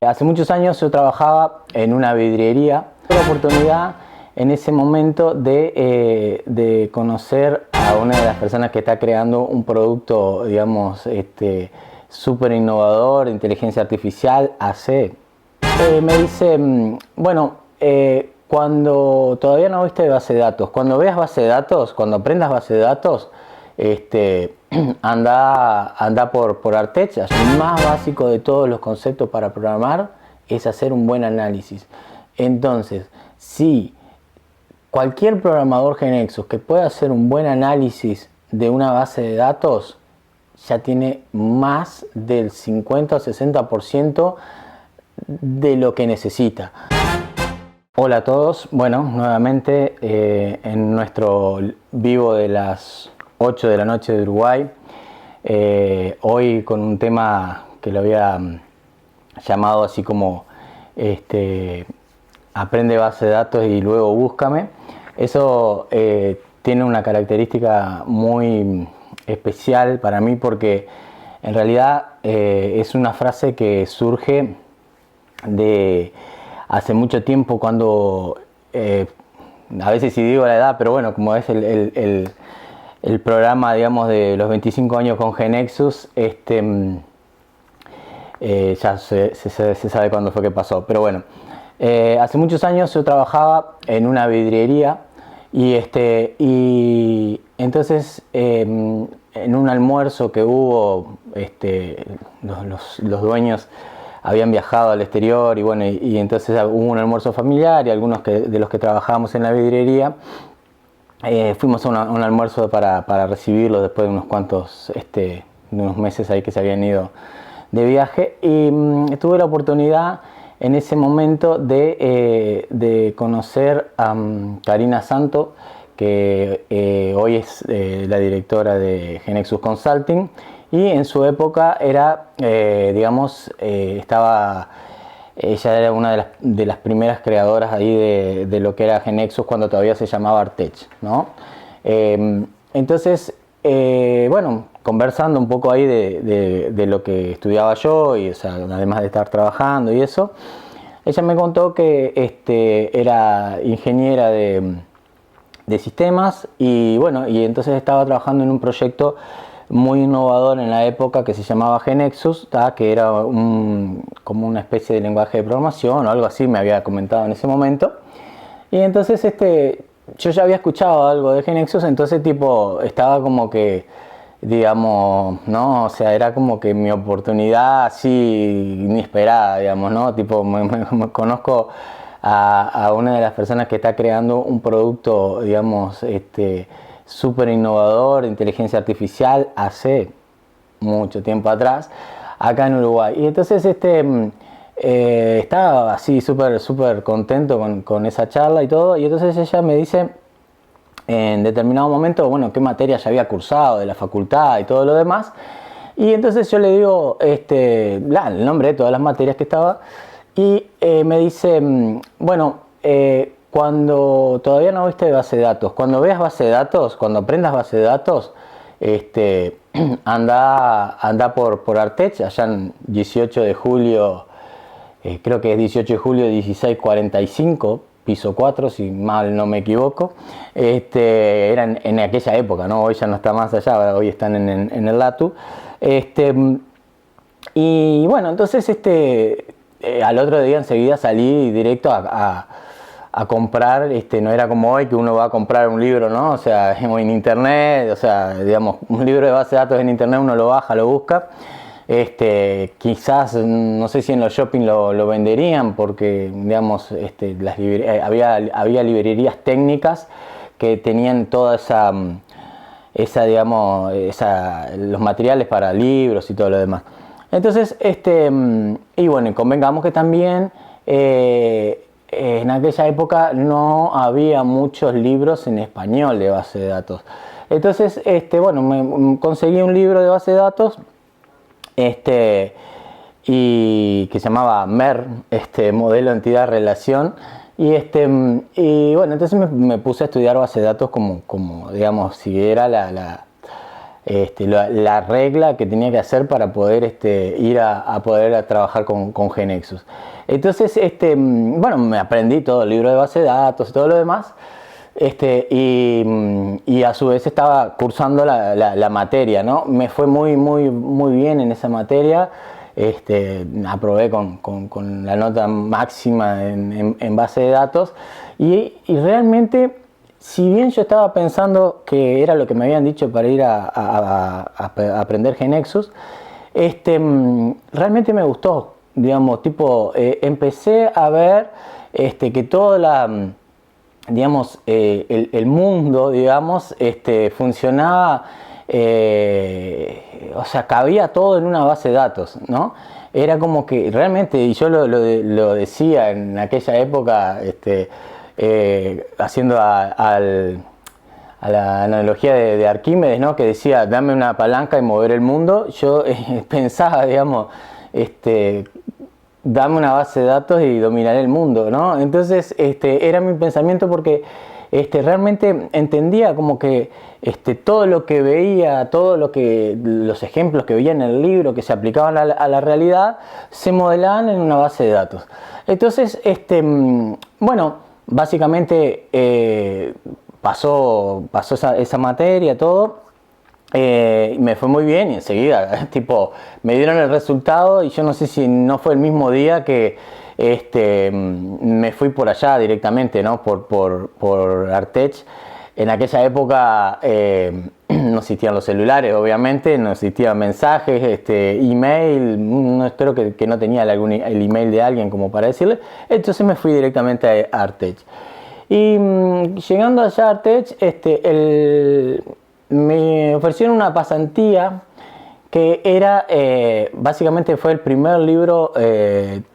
Hace muchos años yo trabajaba en una vidriería. Tuve la oportunidad en ese momento de conocer a una de las personas que está creando un producto, digamos, súper innovador, de inteligencia artificial, AC. Me dice, bueno, cuando todavía no viste base de datos, cuando veas base de datos, cuando aprendas base de datos, anda por Artech. El más básico de todos los conceptos para programar es hacer un buen análisis. Entonces, si cualquier programador GeneXus que pueda hacer un buen análisis de una base de datos, ya tiene más del 50 o 60% de lo que necesita. Hola a todos, bueno, nuevamente en nuestro vivo de las 8 de la noche de Uruguay, hoy con un tema que lo había llamado así como aprende base de datos y luego búscame. Eso tiene una característica muy especial para mí porque en realidad es una frase que surge de hace mucho tiempo cuando, a veces si digo la edad, pero bueno, como es el programa, digamos, de los 25 años con GeneXus, ya se sabe cuándo fue que pasó, pero bueno, hace muchos años yo trabajaba en una vidriería y entonces en un almuerzo que hubo, los dueños habían viajado al exterior y bueno, y entonces hubo un almuerzo familiar y algunos de los que trabajábamos en la vidriería fuimos a un almuerzo para recibirlos después de unos cuantos, de unos meses ahí que se habían ido de viaje, y tuve la oportunidad en ese momento de conocer a Karina Santo, que hoy es la directora de GeneXus Consulting, y en su época era, digamos, ella era una de las primeras creadoras ahí de lo que era GeneXus cuando todavía se llamaba Artech, ¿no? Entonces, bueno, conversando un poco ahí de lo que estudiaba yo, y o sea, además de estar trabajando y eso, ella me contó que era ingeniera de sistemas y bueno, y entonces estaba trabajando en un proyecto muy innovador en la época que se llamaba GeneXus, que era como una especie de lenguaje de programación o algo así, me había comentado en ese momento. Y entonces yo ya había escuchado algo de GeneXus, entonces tipo estaba como que, digamos, ¿no? O sea, era como que mi oportunidad así inesperada, digamos, ¿no? Tipo, me conozco a una de las personas que está creando un producto, digamos, súper innovador de inteligencia artificial hace mucho tiempo atrás, acá en Uruguay. Y entonces estaba así súper contento con esa charla y todo, y entonces ella me dice en determinado momento, bueno, qué materia ya había cursado de la facultad y todo lo demás, y entonces yo le digo el nombre de todas las materias que estaba, y me dice, bueno, cuando todavía no viste base de datos, cuando veas base de datos, cuando aprendas base de datos, anda por Artech, allá en 18 de julio, creo que es 18 de julio 1645, piso 4, si mal no me equivoco. Era en aquella época, ¿no? Hoy ya no está más allá, hoy están en el LATU. Y bueno, entonces al otro día enseguida salí directo a comprar, no era como hoy que uno va a comprar un libro, ¿no? O sea, en internet, o sea, digamos, un libro de base de datos en internet uno lo baja, lo busca. Quizás, no sé si en los shopping lo venderían porque, digamos, había librerías técnicas que tenían toda digamos, los materiales para libros y todo lo demás. Entonces, y bueno, convengamos que también en aquella época no había muchos libros en español de base de datos. Entonces, bueno, me conseguí un libro de base de datos, y que se llamaba MER, modelo entidad relación, y bueno, entonces me puse a estudiar base de datos como digamos, si era la regla que tenía que hacer para poder ir a poder trabajar con GeneXus. Entonces, bueno, me aprendí todo el libro de base de datos y todo lo demás. Y a su vez estaba cursando la materia, ¿no? Me fue muy bien en esa materia. Aprobé con la nota máxima en base de datos y realmente, si bien yo estaba pensando que era lo que me habían dicho para ir a aprender GeneXus, realmente me gustó, digamos, tipo, empecé a ver que toda digamos, el mundo, digamos, funcionaba, o sea, cabía todo en una base de datos, ¿no? Era como que realmente, y yo lo decía en aquella época, haciendo a la analogía de Arquímedes, ¿no? Que decía, dame una palanca y mover el mundo. Yo pensaba, digamos, dame una base de datos y dominaré el mundo, ¿no? Entonces, era mi pensamiento porque realmente entendía como que todo lo que veía, los ejemplos que veía en el libro que se aplicaban a la realidad, se modelaban en una base de datos. Entonces, bueno, básicamente pasó esa materia, todo. Me fue muy bien y enseguida tipo me dieron el resultado y yo no sé si no fue el mismo día que me fui por allá directamente, ¿no? por Artech. En aquella época no existían los celulares, obviamente, no existían mensajes, email, creo que no tenía el email de alguien como para decirle. Entonces me fui directamente a Artech. Y llegando allá a Artech, me ofrecieron una pasantía que era, básicamente fue el primer libro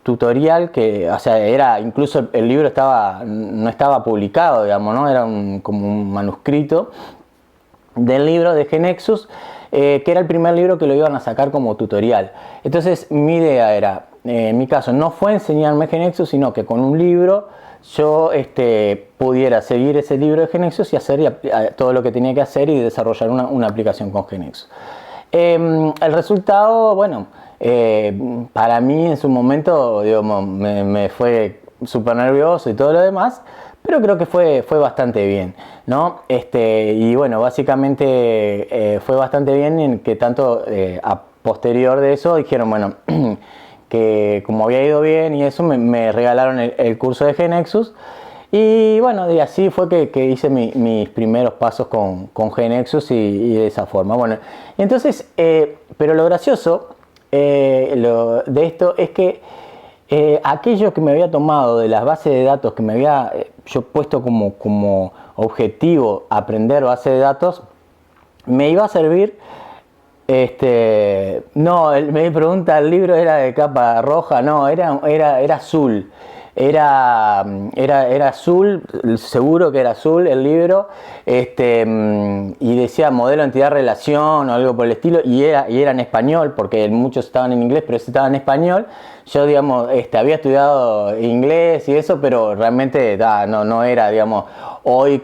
tutorial que, o sea, era, incluso el libro no estaba publicado, digamos, ¿no? Era como un manuscrito del libro de GeneXus, que era el primer libro que lo iban a sacar como tutorial. Entonces mi idea era, en mi caso, no fue enseñarme GeneXus, sino que con un libro yo pudiera seguir ese libro de GeneXus y hacer todo lo que tenía que hacer y desarrollar una aplicación con GeneXus. El resultado, bueno, para mí en su momento, digamos, me fue súper nervioso y todo lo demás, pero creo que fue bastante bien, ¿no? Y bueno, básicamente fue bastante bien en que tanto a posterior de eso dijeron, bueno, que como había ido bien y eso, me regalaron el curso de GeneXus. Y bueno, y así fue que hice mis primeros pasos con GeneXus y de esa forma. Bueno, y entonces, pero lo gracioso de esto es que aquello que me había tomado de las bases de datos, que me había yo puesto como objetivo aprender bases de datos, me iba a servir. No, me pregunta, ¿el libro era de capa roja? No, era azul. Era azul, seguro que era azul el libro, y decía modelo entidad relación o algo por el estilo, y era en español, porque muchos estaban en inglés, pero ese estaba en español. Yo, digamos, había estudiado inglés y eso, pero realmente no era, digamos, hoy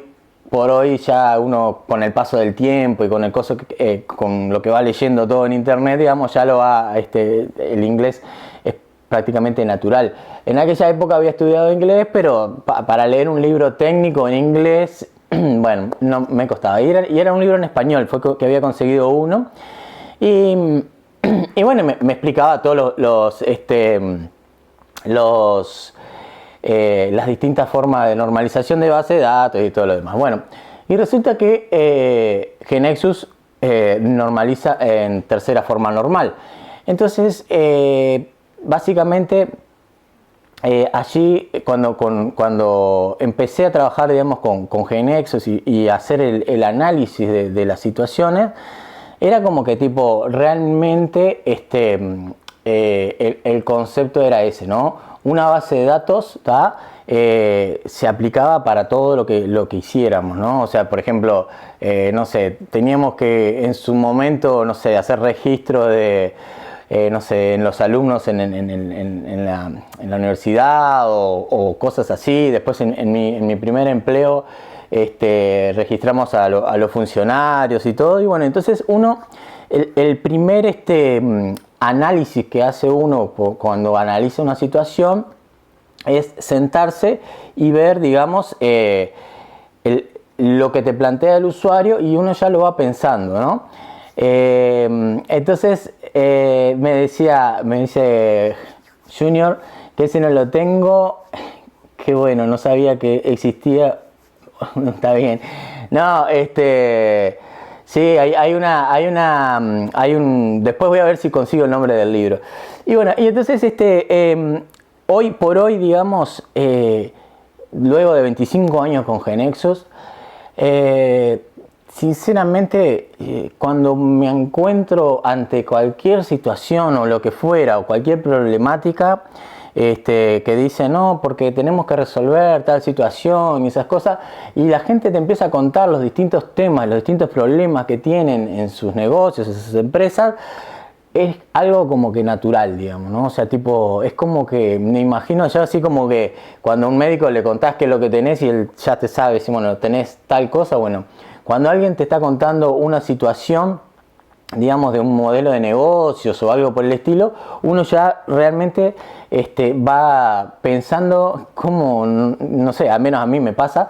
por hoy ya uno con el paso del tiempo y con con lo que va leyendo todo en internet, digamos, ya lo va, el inglés es prácticamente natural. En aquella época había estudiado inglés, pero para leer un libro técnico en inglés, bueno, no me costaba. Y era un libro en español, fue que había conseguido uno. Y bueno, me explicaba todos las distintas formas de normalización de base de datos y todo lo demás. Bueno, y resulta que GeneXus normaliza en tercera forma normal. Entonces, básicamente, allí cuando empecé a trabajar, digamos, con GeneXus y hacer el análisis de las situaciones, era como que tipo, realmente el concepto era ese, ¿no? Una base de datos se aplicaba para todo lo que hiciéramos, ¿no? O sea, por ejemplo, no sé, teníamos que en su momento, no sé, hacer registro de, no sé, en los alumnos en la universidad o cosas así. Después en mi primer empleo registramos a los funcionarios y todo. Y bueno, entonces el primer análisis que hace uno cuando analiza una situación es sentarse y ver, digamos, lo que te plantea el usuario, y uno ya lo va pensando, ¿no? Entonces me dice Junior que ese no lo tengo, que bueno, no sabía que existía. Está bien. No, sí, después voy a ver si consigo el nombre del libro. Y bueno, y entonces hoy por hoy, digamos, luego de 25 años con GeneXus, sinceramente, cuando me encuentro ante cualquier situación o lo que fuera, o cualquier problemática, que dice no, porque tenemos que resolver tal situación y esas cosas, y la gente te empieza a contar los distintos temas, los distintos problemas que tienen en sus negocios, en sus empresas, es algo como que natural, digamos, ¿no? O sea, tipo, es como que, me imagino yo así como que cuando a un médico le contás qué es lo que tenés y él ya te sabe, si bueno, tenés tal cosa, bueno, cuando alguien te está contando una situación, digamos, de un modelo de negocios o algo por el estilo, uno ya realmente va pensando cómo, no sé, al menos a mí me pasa,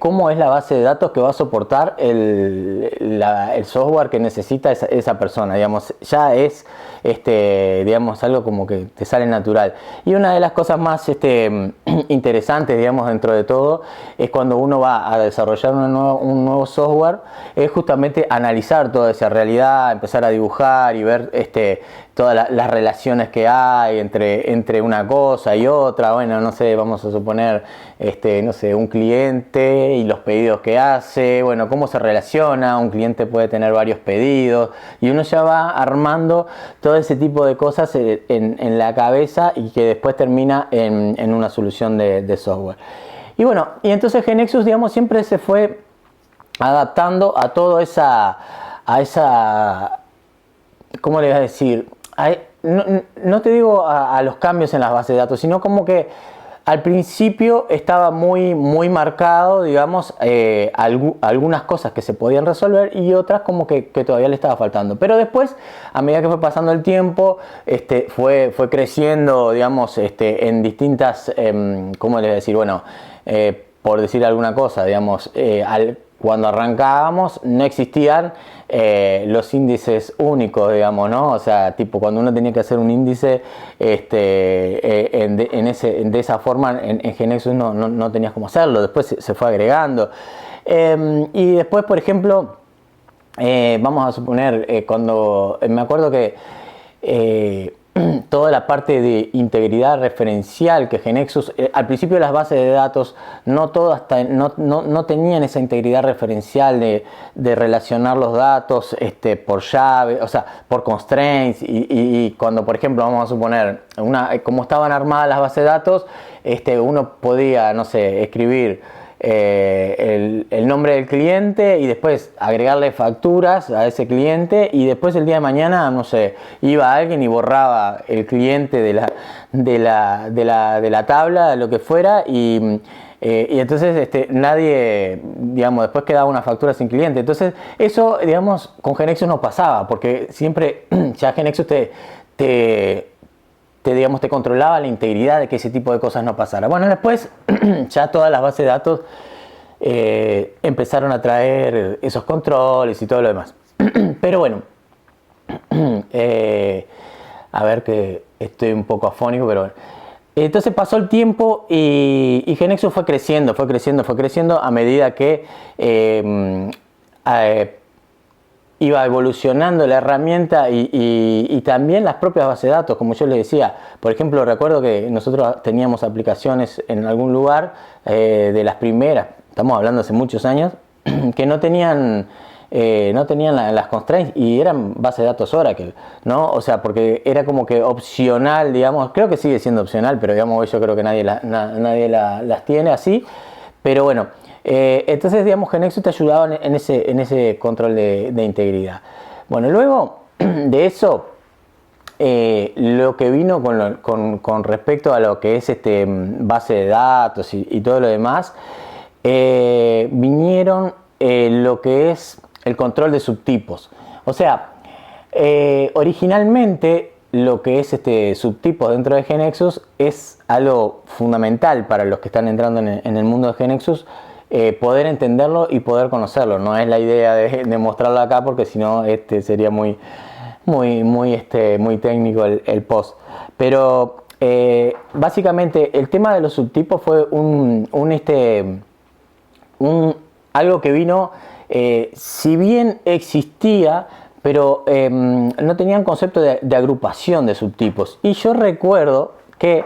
cómo es la base de datos que va a soportar el software que necesita esa persona, digamos, ya es, digamos, algo como que te sale natural. Y una de las cosas más interesantes, digamos, dentro de todo, es cuando uno va a desarrollar un nuevo software, es justamente analizar toda esa realidad, empezar a dibujar y ver todas las relaciones que hay entre una cosa y otra. Bueno, no sé, vamos a suponer, no sé, un cliente y los pedidos que hace, bueno, cómo se relaciona, un cliente puede tener varios pedidos, y uno ya va armando todo ese tipo de cosas en la cabeza, y que después termina en una solución de software. Y bueno, y entonces GeneXus, digamos, siempre se fue adaptando a toda esa, ¿cómo le voy a decir? No te digo a los cambios en las bases de datos, sino como que al principio estaba muy marcado, digamos, algunas cosas que se podían resolver y otras como que todavía le estaba faltando. Pero después, a medida que fue pasando el tiempo, fue creciendo, digamos, en distintas, ¿cómo les voy a decir? Bueno, por decir alguna cosa, digamos, cuando arrancábamos no existían los índices únicos, digamos, ¿no? O sea, tipo, cuando uno tenía que hacer un índice de esa forma, en GeneXus no tenías cómo hacerlo. Después se fue agregando. Y después, por ejemplo, vamos a suponer, cuando me acuerdo que toda la parte de integridad referencial que GeneXus, al principio las bases de datos no tenían esa integridad referencial de relacionar los datos por llave, o sea, por constraints, y cuando, por ejemplo, vamos a suponer, como estaban armadas las bases de datos, uno podía, no sé, escribir el nombre del cliente y después agregarle facturas a ese cliente, y después el día de mañana, no sé, iba alguien y borraba el cliente de la tabla, lo que fuera, y entonces nadie, digamos, después quedaba una factura sin cliente. Entonces eso, digamos, con GeneXus no pasaba, porque siempre ya GeneXus digamos, te controlaba la integridad de que ese tipo de cosas no pasara. Bueno, después ya todas las bases de datos empezaron a traer esos controles y todo lo demás. Pero bueno, a ver, que estoy un poco afónico, pero bueno. Entonces pasó el tiempo y GeneXus fue creciendo a medida que iba evolucionando la herramienta, y también las propias bases de datos, como yo les decía. Por ejemplo, recuerdo que nosotros teníamos aplicaciones en algún lugar, de las primeras, estamos hablando hace muchos años, que no tenían las constraints, y eran bases de datos Oracle, ¿no? O sea, porque era como que opcional, digamos. Creo que sigue siendo opcional, pero digamos, yo creo que nadie las tiene así. Pero bueno, entonces, digamos, GeneXus te ayudaba en ese control de integridad. Bueno, luego de eso, lo que vino con respecto a lo que es base de datos y todo lo demás, vinieron lo que es el control de subtipos. O sea, originalmente lo que es subtipos dentro de GeneXus es algo fundamental para los que están entrando en el mundo de GeneXus, poder entenderlo y poder conocerlo. No es la idea de mostrarlo acá, porque si no sería muy técnico el post. Pero básicamente el tema de los subtipos fue algo que vino, si bien existía, pero no tenían concepto de agrupación de subtipos. Y yo recuerdo que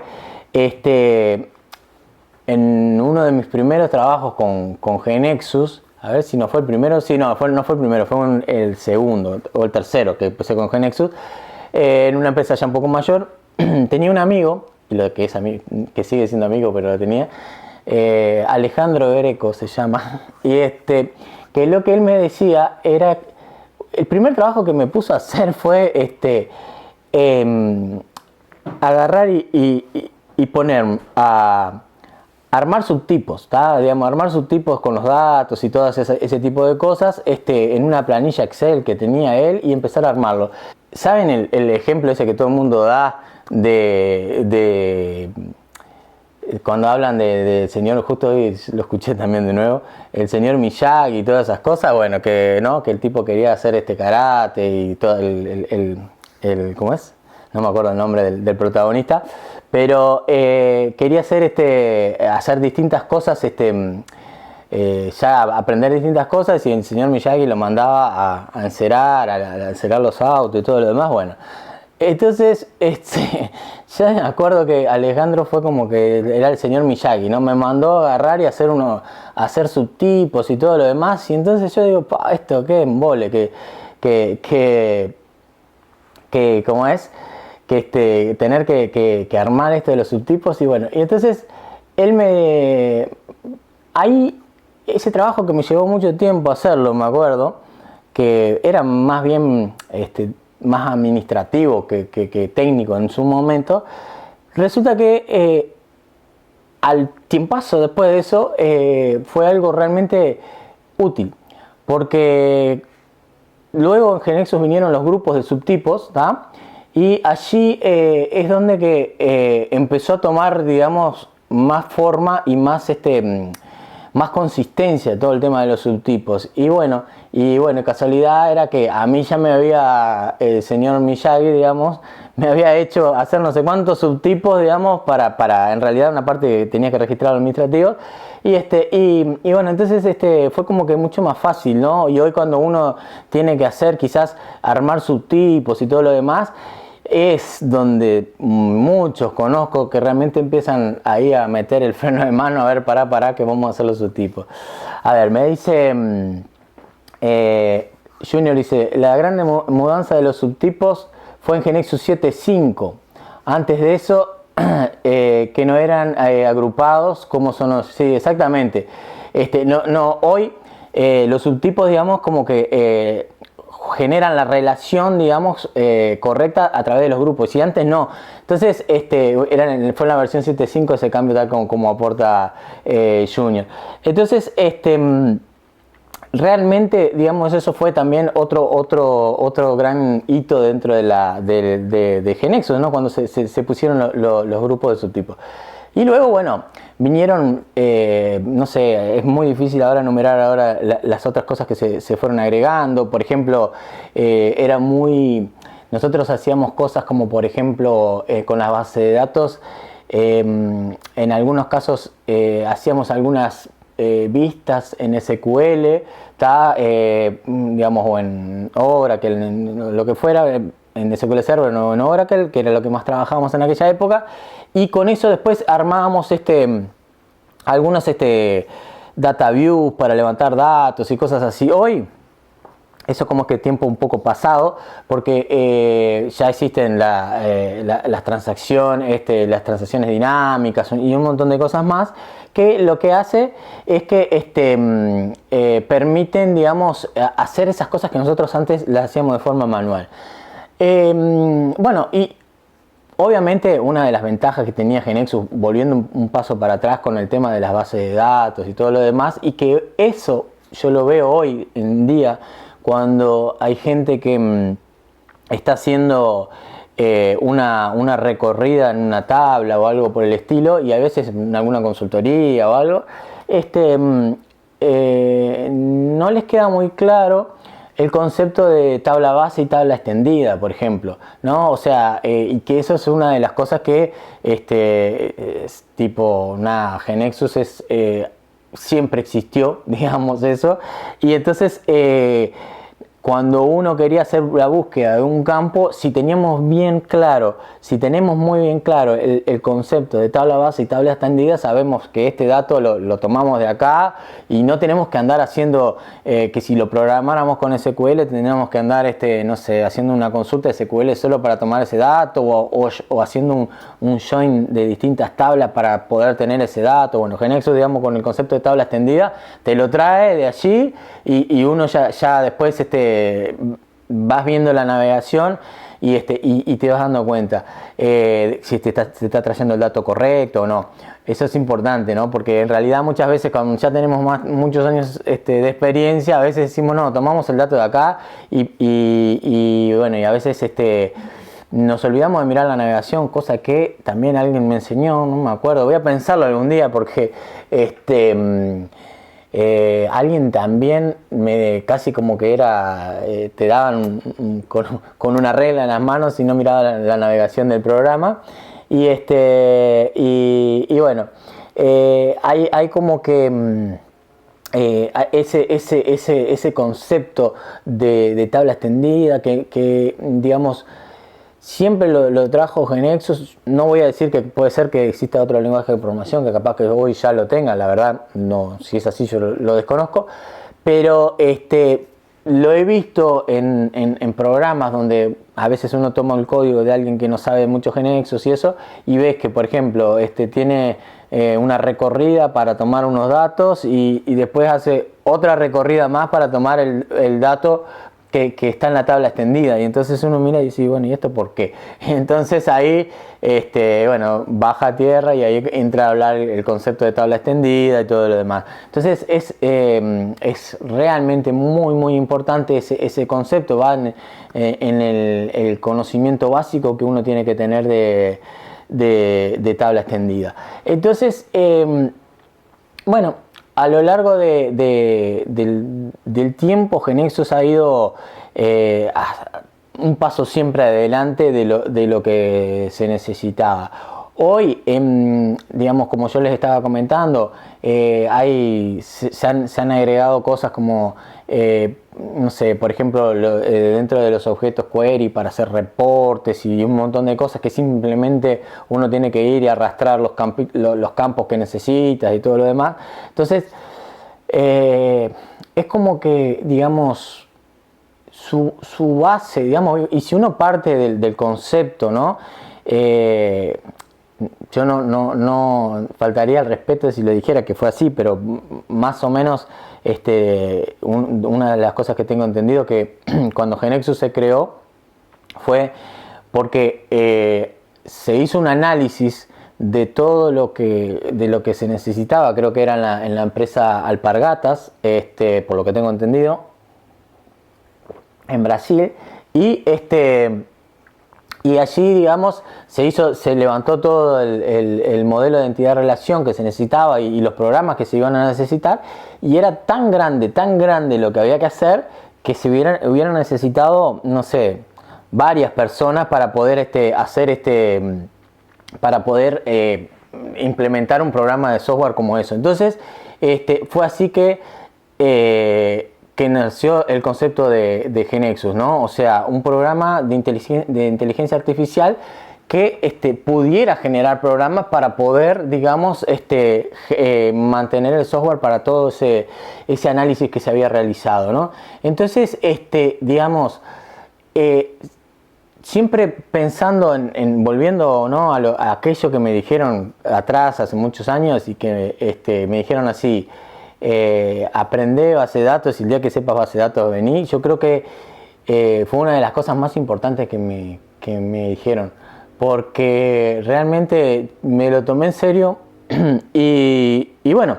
en uno de mis primeros trabajos con GeneXus, a ver si no fue el primero, sí, no fue el primero, fue el segundo o el tercero que empecé con GeneXus, en una empresa ya un poco mayor. Tenía un amigo, que sigue siendo amigo, pero lo tenía, Alejandro Greco se llama, y que lo que él me decía era, el primer trabajo que me puso a hacer fue agarrar y poner a armar subtipos, digamos, armar subtipos con los datos y todo ese tipo de cosas, en una planilla Excel que tenía él, y empezar a armarlo. ¿Saben el ejemplo ese que todo el mundo da de cuando hablan del señor, justo hoy lo escuché también de nuevo, el señor Miyagi y todas esas cosas? Bueno, que el tipo quería hacer karate y todo ¿cómo es? No me acuerdo el nombre del protagonista, pero quería hacer distintas cosas, ya aprender distintas cosas, y el señor Miyagi lo mandaba a encerar los autos y todo lo demás. Bueno, entonces ya me acuerdo que Alejandro fue como que era el señor Miyagi, ¿no? Me mandó a agarrar y hacer subtipos y todo lo demás, y entonces yo digo, esto qué embole, ¿cómo es? Tener que armar esto de los subtipos. Y bueno, y entonces ahí, ese trabajo que me llevó mucho tiempo hacerlo, me acuerdo, que era más bien más administrativo que técnico en su momento, resulta que al tiempazo después de eso fue algo realmente útil, porque luego en GeneXus vinieron los grupos de subtipos, ¿tá? Y allí es donde empezó a tomar, digamos, más forma y más consistencia todo el tema de los subtipos. Y bueno, casualidad era que a mí ya el señor Miyagi, digamos, me había hecho hacer no sé cuántos subtipos, digamos, para en realidad una parte que tenía que registrar administrativo. Y bueno, entonces fue como que mucho más fácil, ¿no? Y hoy, cuando uno tiene que hacer, quizás armar subtipos y todo lo demás, es donde muchos conozco que realmente empiezan ahí a meter el freno de mano, a ver, pará, que vamos a hacer los subtipos. A ver, me dice Junior, dice, la gran mudanza de los subtipos fue en GeneXus 7.5. Antes de eso, que no eran agrupados como son los... Sí, exactamente. Hoy los subtipos, digamos, como que generan la relación, digamos, correcta a través de los grupos, y antes no. Entonces fue en la versión 7.5 ese cambio, tal como aporta Junior. Entonces realmente, digamos, eso fue también otro gran hito dentro de GeneXus, ¿no? Cuando se pusieron los grupos de subtipos. Y luego, bueno, vinieron, no sé, es muy difícil ahora enumerar las otras cosas que se fueron agregando. Por ejemplo, nosotros hacíamos cosas como, por ejemplo, con la base de datos, en algunos casos hacíamos algunas vistas en SQL, digamos, o en Oracle, lo que fuera, en SQL Server o en Oracle, que era lo que más trabajábamos en aquella época, y con eso después armábamos algunos data views para levantar datos y cosas así. Hoy eso como que tiempo un poco pasado, porque ya existen las transacciones dinámicas y un montón de cosas más, que lo que hace es que permiten, digamos, hacer esas cosas que nosotros antes las hacíamos de forma manual. Bueno, y Obviamente una de las ventajas que tenía GeneXus, volviendo un paso para atrás con el tema de las bases de datos y todo lo demás, y que eso yo lo veo hoy en día cuando hay gente que está haciendo una recorrida en una tabla o algo por el estilo, y a veces en alguna consultoría o algo, no les queda muy claro el concepto de tabla base y tabla extendida, por ejemplo, ¿no? O sea, y que eso es una de las cosas que, es tipo, nada, GeneXus siempre existió, digamos eso, y entonces cuando uno quería hacer la búsqueda de un campo, si teníamos bien claro, si tenemos muy bien claro el concepto de tabla base y tabla extendida, sabemos que este dato lo tomamos de acá y no tenemos que andar haciendo, que si lo programáramos con SQL, tendríamos que andar, no sé, haciendo una consulta de SQL solo para tomar ese dato o haciendo un join de distintas tablas para poder tener ese dato. Bueno, GeneXus, digamos, con el concepto de tabla extendida, te lo trae de allí y uno ya después, vas viendo la navegación y te vas dando cuenta si te está trayendo el dato correcto o no. Eso es importante, ¿no? Porque en realidad muchas veces cuando ya tenemos muchos años de experiencia, a veces decimos, no, tomamos el dato de acá y bueno, y a veces nos olvidamos de mirar la navegación, cosa que también alguien me enseñó, no me acuerdo, voy a pensarlo algún día porque alguien también casi como que era, te daban con una regla en las manos y no miraba la navegación del programa y bueno, hay como que ese concepto de tabla extendida que digamos siempre lo trajo GeneXus. No voy a decir que puede ser que exista otro lenguaje de programación que capaz que hoy ya lo tenga, la verdad, no, si es así yo lo desconozco, pero lo he visto en programas donde a veces uno toma el código de alguien que no sabe mucho GeneXus y eso, y ves que, por ejemplo, tiene una recorrida para tomar unos datos y después hace otra recorrida más para tomar el dato que está en la tabla extendida, y entonces uno mira y dice, bueno, ¿y esto por qué? Entonces ahí, bueno, baja a tierra y ahí entra a hablar el concepto de tabla extendida y todo lo demás. Entonces es realmente muy, muy importante ese concepto, va en el conocimiento básico que uno tiene que tener de tabla extendida. Entonces, bueno, a lo largo del tiempo, GeneXus ha ido un paso siempre adelante de lo que se necesitaba. Hoy, digamos, como yo les estaba comentando, se han agregado cosas como, no sé, por ejemplo, dentro de los objetos query para hacer reportes y un montón de cosas que simplemente uno tiene que ir y arrastrar los campos que necesitas y todo lo demás. Entonces, es como que, digamos, su base, digamos, y si uno parte del concepto, ¿no? Yo no faltaría el respeto si lo dijera que fue así, pero más o menos una de las cosas que tengo entendido que cuando GeneXus se creó fue porque se hizo un análisis de todo lo que se necesitaba, creo que era en la empresa Alpargatas, por lo que tengo entendido, en Brasil, y allí, digamos, se levantó todo el modelo de entidad-relación que se necesitaba y los programas que se iban a necesitar, y era tan grande lo que había que hacer que se hubieran necesitado, no sé, varias personas para poder para poder implementar un programa de software como eso. Entonces, fue así que nació el concepto de GeneXus, ¿no? O sea, un programa de inteligencia artificial que pudiera generar programas para poder, digamos, mantener el software para todo ese análisis que se había realizado, ¿no? Entonces, digamos, siempre pensando volviendo, ¿no? a aquello que me dijeron atrás hace muchos años y que me dijeron así, aprende base de datos y el día que sepas base de datos vení. Yo creo que fue una de las cosas más importantes que me dijeron, porque realmente me lo tomé en serio y bueno,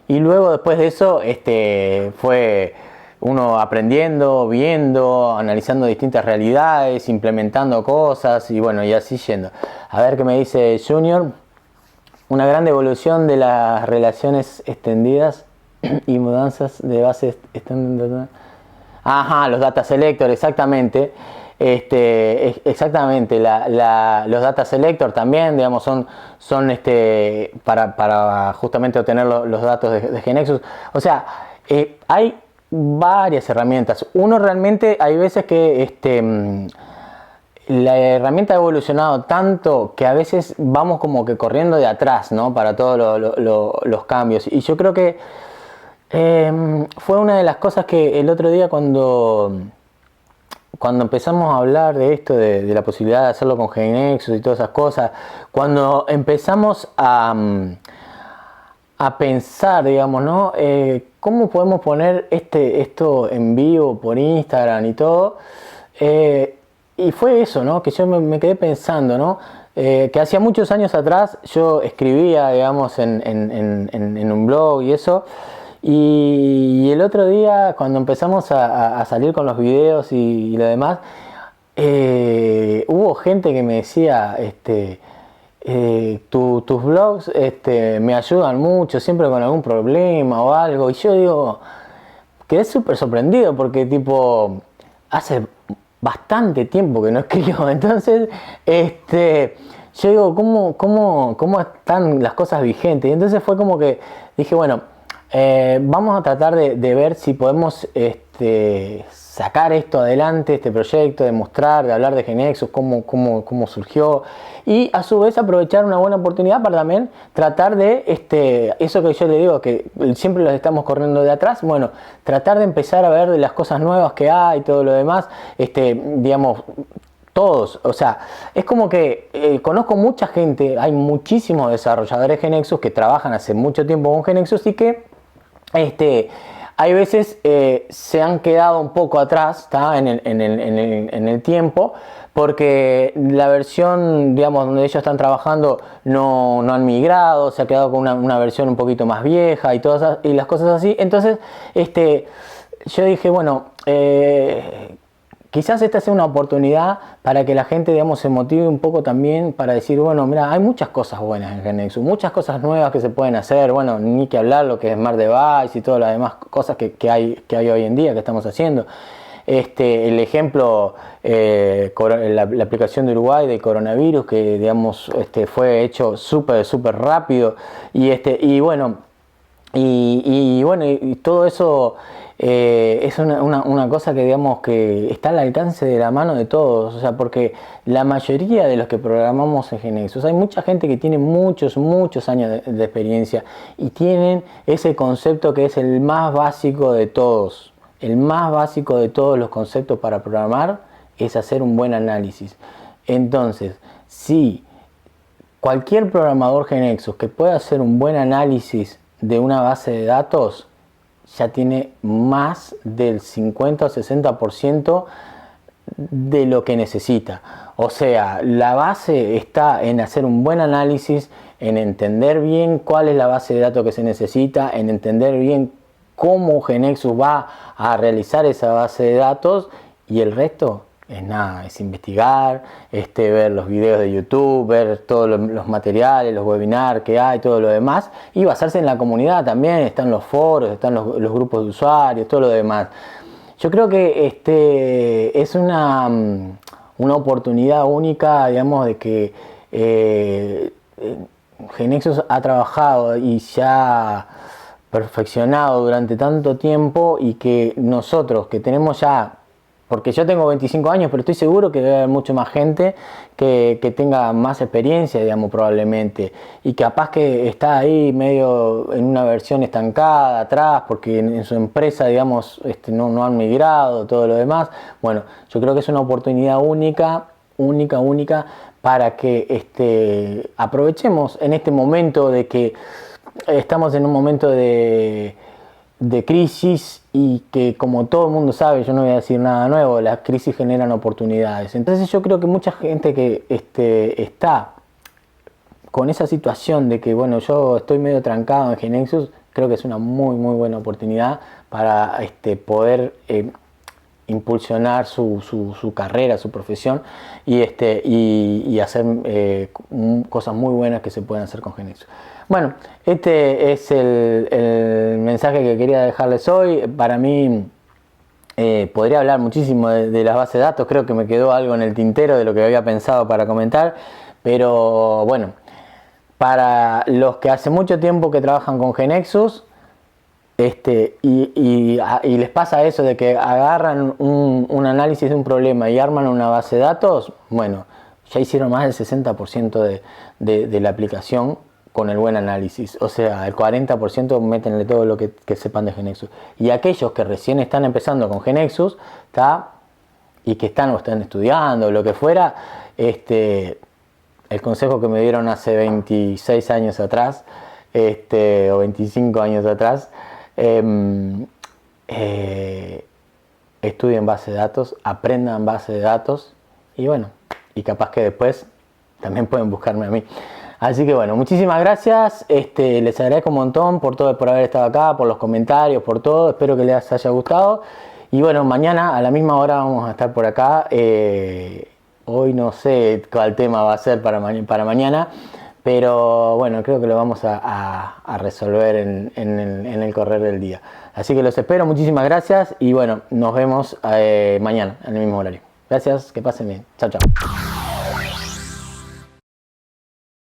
y luego después de eso fue uno aprendiendo, viendo, analizando distintas realidades, implementando cosas y bueno, y así yendo. A ver qué me dice Junior. Una gran evolución de las relaciones extendidas y mudanzas de bases. Ajá, los data selector, exactamente. Exactamente, los data selector también, digamos, son para justamente obtener los datos de GeneXus. O sea, hay varias herramientas. Uno realmente, hay veces que la herramienta ha evolucionado tanto que a veces vamos como que corriendo de atrás, ¿no? Para todos los cambios. Y yo creo que fue una de las cosas que el otro día cuando empezamos a hablar de esto, de la posibilidad de hacerlo con GeneXus y todas esas cosas, cuando empezamos a pensar, digamos, ¿no? ¿Cómo podemos poner esto en vivo por Instagram y todo? Y fue eso, ¿no? Que yo me quedé pensando, ¿no? Que hacía muchos años atrás yo escribía, digamos, en un blog y eso. Y el otro día, cuando empezamos a salir con los videos y lo demás, hubo gente que me decía, tus blogs me ayudan mucho, siempre con algún problema o algo. Y yo digo, quedé súper sorprendido porque tipo, hace bastante tiempo que no escribo. Entonces, yo digo, ¿cómo están las cosas vigentes? Y entonces fue como que dije, bueno, vamos a tratar de ver si podemos sacar esto adelante, este proyecto, de mostrar, de hablar de GeneXus, cómo surgió y a su vez aprovechar una buena oportunidad para también tratar de, eso que yo le digo, que siempre los estamos corriendo de atrás, bueno, tratar de empezar a ver de las cosas nuevas que hay y todo lo demás, digamos, todos, o sea, es como que conozco mucha gente, hay muchísimos desarrolladores GeneXus que trabajan hace mucho tiempo con GeneXus y que hay veces se han quedado un poco atrás, ¿tá? en el tiempo, porque la versión, digamos, donde ellos están trabajando no han migrado, se ha quedado con una versión un poquito más vieja y y las cosas así. Entonces, yo dije, bueno, quizás esta sea una oportunidad para que la gente, digamos, se motive un poco también para decir, bueno, mira, hay muchas cosas buenas en GeneXus, muchas cosas nuevas que se pueden hacer, bueno, ni que hablar lo que es Smart Device y todas las demás cosas que hay hoy en día, que estamos haciendo. El ejemplo, la aplicación de Uruguay de coronavirus, que digamos fue hecho súper rápido y bueno, y todo eso es una cosa que digamos que está al alcance de la mano de todos, o sea, porque la mayoría de los que programamos en GeneXus, hay mucha gente que tiene muchos años de experiencia y tienen ese concepto que es el más básico de todos. El más básico de todos los conceptos para programar es hacer un buen análisis. Entonces, si cualquier programador GeneXus que pueda hacer un buen análisis de una base de datos, ya tiene más del 50 o 60% de lo que necesita. O sea, la base está en hacer un buen análisis, en entender bien cuál es la base de datos que se necesita, en entender bien cómo GeneXus va a realizar esa base de datos, y el resto es nada, es investigar, ver los videos de YouTube, ver todos los materiales, los webinars que hay, todo lo demás, y basarse en la comunidad también, están los foros, están los grupos de usuarios, todo lo demás. Yo creo que es una oportunidad única, digamos, de que GeneXus ha trabajado y ya perfeccionado durante tanto tiempo, y que nosotros que tenemos ya, porque yo tengo 25 años, pero estoy seguro que debe haber mucho más gente que tenga más experiencia, digamos, probablemente, y capaz que está ahí medio en una versión estancada atrás porque en su empresa, digamos, no han migrado, todo lo demás. Bueno, yo creo que es una oportunidad única para que aprovechemos en este momento de que estamos en un momento de de crisis y que, como todo el mundo sabe, yo no voy a decir nada nuevo, las crisis generan oportunidades. Entonces yo creo que mucha gente que está con esa situación de que, bueno, yo estoy medio trancado en GeneXus, creo que es una muy buena oportunidad para poder impulsionar su carrera, su profesión y hacer cosas muy buenas que se pueden hacer con GeneXus. Bueno, este es el mensaje que quería dejarles hoy. Para mí podría hablar muchísimo de las bases de datos, creo que me quedó algo en el tintero de lo que había pensado para comentar, pero bueno, para los que hace mucho tiempo que trabajan con GeneXus, y les pasa eso de que agarran un análisis de un problema y arman una base de datos, bueno, ya hicieron más del 60% de la aplicación con el buen análisis. O sea, el 40% métenle todo lo que sepan de GeneXus. Y aquellos que recién están empezando con GeneXus, y que están estudiando o lo que fuera, el consejo que me dieron hace 26 años atrás, o 25 años atrás, estudien base de datos, aprendan base de datos y bueno, y capaz que después también pueden buscarme a mí. Así que bueno, muchísimas gracias, les agradezco un montón por haber estado acá, por los comentarios, por todo, espero que les haya gustado. Y bueno, mañana a la misma hora vamos a estar por acá. Hoy no sé cuál tema va a ser para mañana, pero bueno, creo que lo vamos a resolver en el correr del día. Así que los espero, muchísimas gracias y bueno, nos vemos mañana en el mismo horario. Gracias, que pasen bien. Chao, chao.